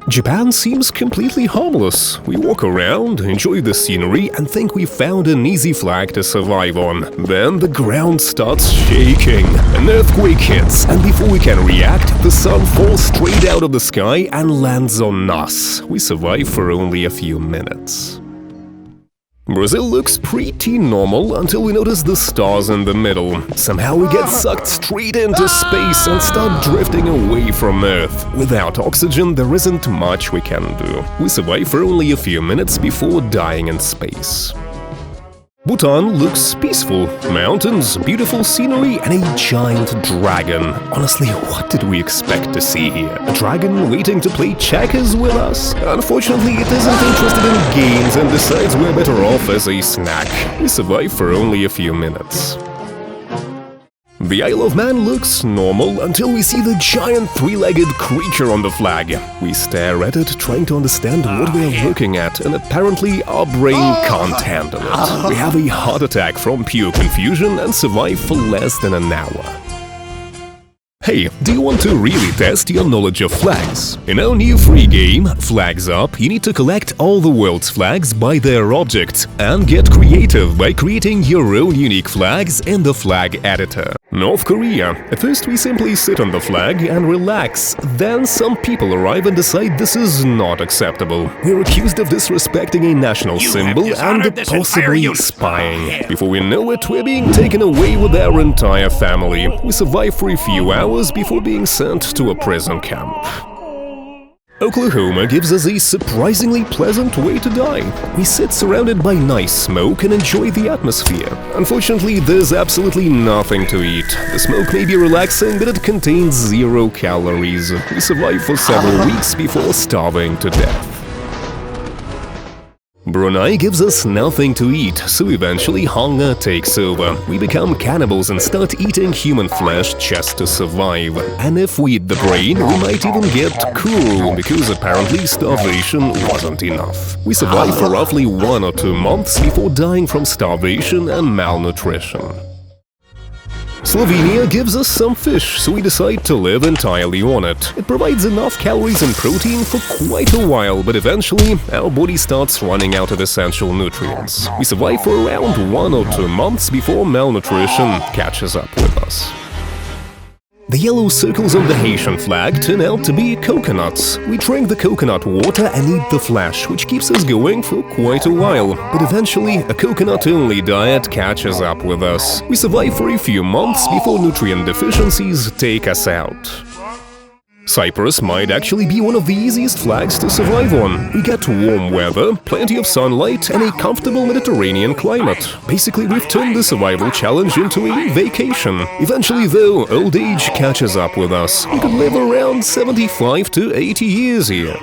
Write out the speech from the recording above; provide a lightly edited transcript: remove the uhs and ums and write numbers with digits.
Japan seems completely harmless. We walk around, enjoy the scenery, and think we found an easy flag to survive on. Then the ground starts shaking, an earthquake hits, and before we can react, the sun falls straight out of the sky and lands on us. We survive for only a few minutes. Brazil looks pretty normal until we notice the stars in the middle. Somehow we get sucked straight into space and start drifting away from Earth. Without oxygen, there isn't much we can do. We survive for only a few minutes before dying in space. Bhutan looks peaceful. Mountains, beautiful scenery, and a giant dragon. Honestly, what did we expect to see here? A dragon waiting to play checkers with us? Unfortunately, it isn't interested in games and decides we're better off as a snack. We survive for only a few minutes. The Isle of Man looks normal until we see the giant three-legged creature on the flag. We stare at it, trying to understand what we're looking at, and apparently our brain can't handle it. We have a heart attack from pure confusion and survive for less than an hour. Hey, do you want to really test your knowledge of flags? In our new free game, Flags Up, you need to collect all the world's flags by their object and get creative by creating your own unique flags in the flag editor. North Korea. At first we simply sit on the flag and relax, then some people arrive and decide this is not acceptable. We're accused of disrespecting a national symbol and possibly spying. Before we know it, we're being taken away with our entire family. We survive for a few hours before being sent to a prison camp. Oklahoma gives us a surprisingly pleasant way to die. We sit surrounded by nice smoke and enjoy the atmosphere. Unfortunately, there's absolutely nothing to eat. The smoke may be relaxing, but it contains 0 calories. We survive for several weeks before starving to death. Brunei gives us nothing to eat, so eventually hunger takes over. We become cannibals and start eating human flesh just to survive. And if we eat the brain, we might even get cool, because apparently starvation wasn't enough. We survive for roughly 1 or 2 months before dying from starvation and malnutrition. Slovenia gives us some fish, so we decide to live entirely on it. It provides enough calories and protein for quite a while, but eventually our body starts running out of essential nutrients. We survive for around 1 or 2 months before malnutrition catches up with us. The yellow circles on the Haitian flag turn out to be coconuts. We drink the coconut water and eat the flesh, which keeps us going for quite a while. But eventually, a coconut-only diet catches up with us. We survive for a few months before nutrient deficiencies take us out. Cyprus might actually be one of the easiest flags to survive on. We get warm weather, plenty of sunlight, and a comfortable Mediterranean climate. Basically, we've turned the survival challenge into a vacation. Eventually, though, old age catches up with us. We could live around 75 to 80 years here.